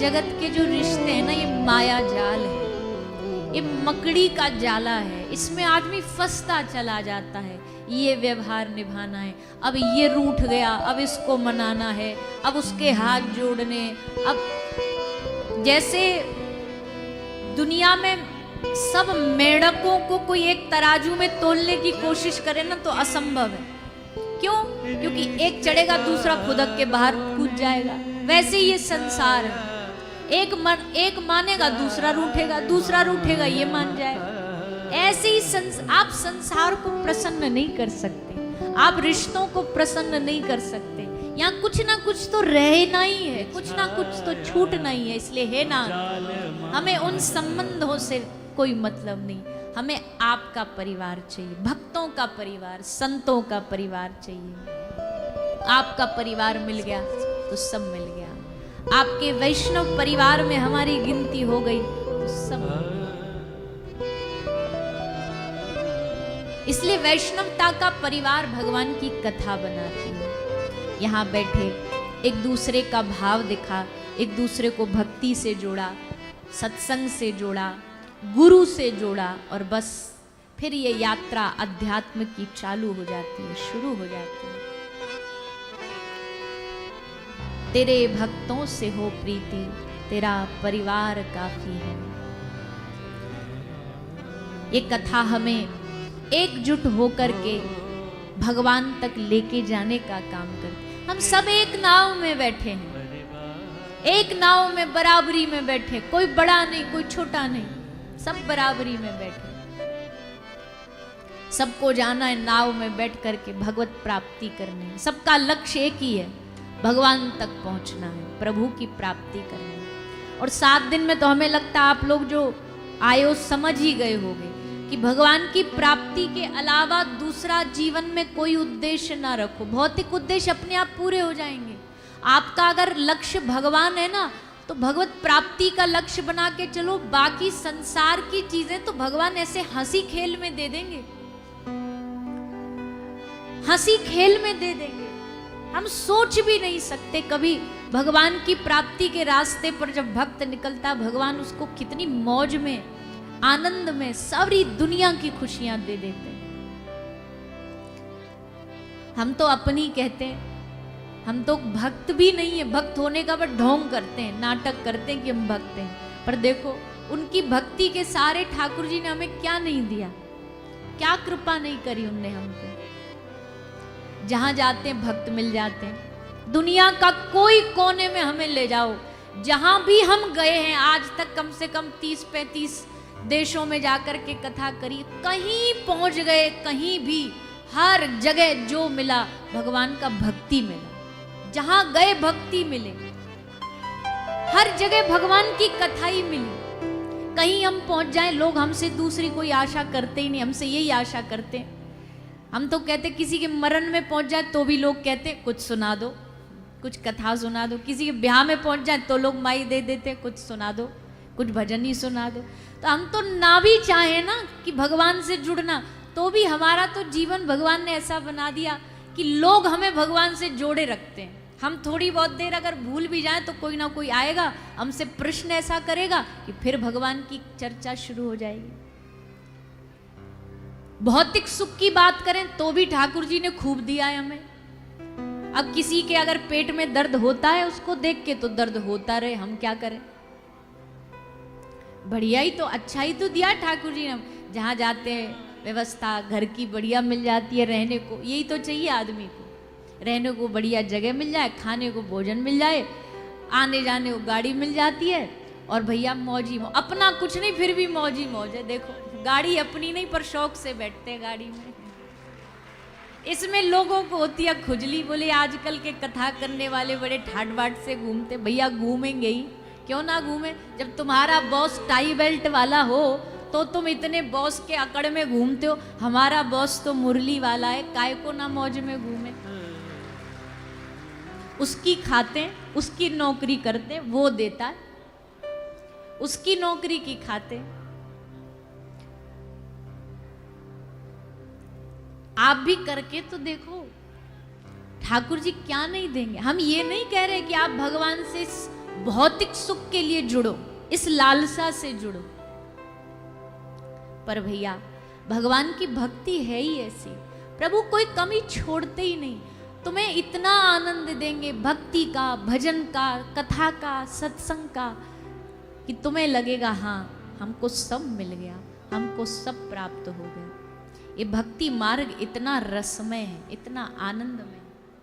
जगत के जो रिश्ते हैं ना, ये माया जाल है, ये मकड़ी का जाला है। इसमें आदमी फंसता चला जाता है। ये व्यवहार निभाना है, अब ये रूठ गया, अब इसको मनाना है, अब उसके हाथ जोड़ने। अब जैसे दुनिया में सब मेढकों को कोई एक तराजू में तोलने की कोशिश करे ना, तो असंभव है। क्यों? क्योंकि एक चढ़ेगा, दूसरा खुदक के बाहर कूद जाएगा। वैसे ये संसार है, एक मानेगा, दूसरा रूठेगा, दूसरा रूठेगा, ये मान जाएगा। ऐसे ही आप संसार को प्रसन्न नहीं कर सकते, आप रिश्तों को प्रसन्न नहीं कर सकते। यहाँ कुछ ना कुछ तो रहना ही है, कुछ ना कुछ तो छूटना ही है। इसलिए है ना, हमें उन संबंधों से कोई मतलब नहीं, हमें आपका परिवार चाहिए, भक्तों का परिवार, संतों का परिवार चाहिए। आपका परिवार मिल गया तो सब मिल गया। आपके वैष्णव परिवार में हमारी गिनती हो गई तो सब। इसलिए वैष्णवता का परिवार भगवान की कथा बनाती है। यहाँ बैठे एक दूसरे का भाव दिखा, एक दूसरे को भक्ति से जोड़ा, सत्संग से जोड़ा, गुरु से जोड़ा, और बस फिर ये यात्रा अध्यात्म की चालू हो जाती है, शुरू हो जाती है। तेरे भक्तों से हो प्रीति, तेरा परिवार काफी है। ये कथा हमें एकजुट होकर के भगवान तक लेके जाने का काम करती। हम सब एक नाव में बैठे हैं, एक नाव में बराबरी में बैठे, कोई बड़ा नहीं, कोई छोटा नहीं, सब बराबरी में बैठे। सबको जाना है नाव में बैठ करके भगवत प्राप्ति करने। सबका लक्ष्य एक ही है, भगवान तक पहुंचना है, प्रभु की प्राप्ति करनी है। और 7 दिन में तो हमें लगता है आप लोग जो आए हो समझ ही गए होंगे कि भगवान की प्राप्ति के अलावा दूसरा जीवन में कोई उद्देश्य ना रखो। भौतिक उद्देश्य अपने आप पूरे हो जाएंगे। आपका अगर लक्ष्य भगवान है ना, तो भगवत प्राप्ति का लक्ष्य बना के चलो। बाकी संसार की चीजें तो भगवान ऐसे हंसी खेल में दे देंगे, हंसी खेल में दे देंगे। हम सोच भी नहीं सकते कभी भगवान की प्राप्ति के रास्ते पर जब भक्त निकलता, भगवान उसको कितनी मौज में, आनंद में सारी दुनिया की खुशियां दे देते हैं। हम तो अपनी कहते हैं, हम तो भक्त भी नहीं है, भक्त होने का बस ढोंग करते हैं, नाटक करते हैं कि हम भक्त हैं। पर देखो उनकी भक्ति के सारे ठाकुर जी ने हमें क्या नहीं दिया, क्या कृपा नहीं करी उनने हम पे। जहां जाते हैं भक्त मिल जाते हैं। दुनिया का कोई कोने में हमें ले जाओ, जहां भी हम गए हैं आज तक कम से कम 30-35 देशों में जाकर के कथा करी, कहीं पहुंच गए, कहीं भी हर जगह जो मिला भगवान का भक्ति मिला। जहां गए भक्ति मिले, हर जगह भगवान की कथा ही मिली। कहीं हम पहुंच जाएं, लोग हमसे दूसरी कोई आशा करते ही नहीं, हमसे यही आशा करते हैं। हम तो कहते किसी के मरण में पहुंच जाए तो भी लोग कहते कुछ सुना दो, कुछ कथा सुना दो। किसी के ब्याह में पहुंच जाए तो लोग माई दे देते, कुछ सुना दो, कुछ भजन ही सुना दो। तो हम तो ना भी चाहे ना कि भगवान से जुड़ना, तो भी हमारा तो जीवन भगवान ने ऐसा बना दिया कि लोग हमें भगवान से जोड़े रखते हैं। हम थोड़ी बहुत देर अगर भूल भी जाएं तो कोई ना कोई आएगा, हमसे प्रश्न ऐसा करेगा कि फिर भगवान की चर्चा शुरू हो जाएगी। भौतिक सुख की बात करें तो भी ठाकुर जी ने खूब दिया है हमें। अब किसी के अगर पेट में दर्द होता है, उसको देख के तो दर्द होता रहे, हम क्या करें। बढ़िया ही तो, अच्छा ही तो दिया ठाकुर जी ने। जहाँ जाते हैं व्यवस्था घर की बढ़िया मिल जाती है, रहने को यही तो चाहिए आदमी को। रहने को बढ़िया जगह मिल जाए, खाने को भोजन मिल जाए, आने जाने को गाड़ी मिल जाती है, और भैया मौज ही मौज। अपना कुछ नहीं फिर भी मौज ही मौज है। देखो गाड़ी अपनी नहीं पर शौक से बैठते हैं गाड़ी में। इसमें लोगों को होती है खुजली। बोले आजकल के कथा करने वाले बड़े ठाट बाट से घूमते। भैया घूमेंगे ही, क्यों ना घूमे। जब तुम्हारा बॉस टाई बेल्ट वाला हो तो तुम इतने बॉस के अकड़ में घूमते हो। हमारा बॉस तो मुरली वाला है, काय को ना मौज में घूमे। उसकी खाते, उसकी नौकरी करते, वो देता है, उसकी नौकरी की खाते। आप भी करके तो देखो ठाकुर जी क्या नहीं देंगे। हम ये नहीं कह रहे कि आप भगवान से भौतिक सुख के लिए जुड़ो, इस लालसा से जुड़ो। पर भैया भगवान की भक्ति है ही ऐसी, प्रभु कोई कमी छोड़ते ही नहीं। तुम्हें इतना आनंद देंगे भक्ति का, भजन का, कथा का, सत्संग का, कि तुम्हें लगेगा हाँ हमको सब मिल गया, हमको सब प्राप्त हो गया। ये भक्ति मार्ग इतना रसमय है, इतना आनंदमय।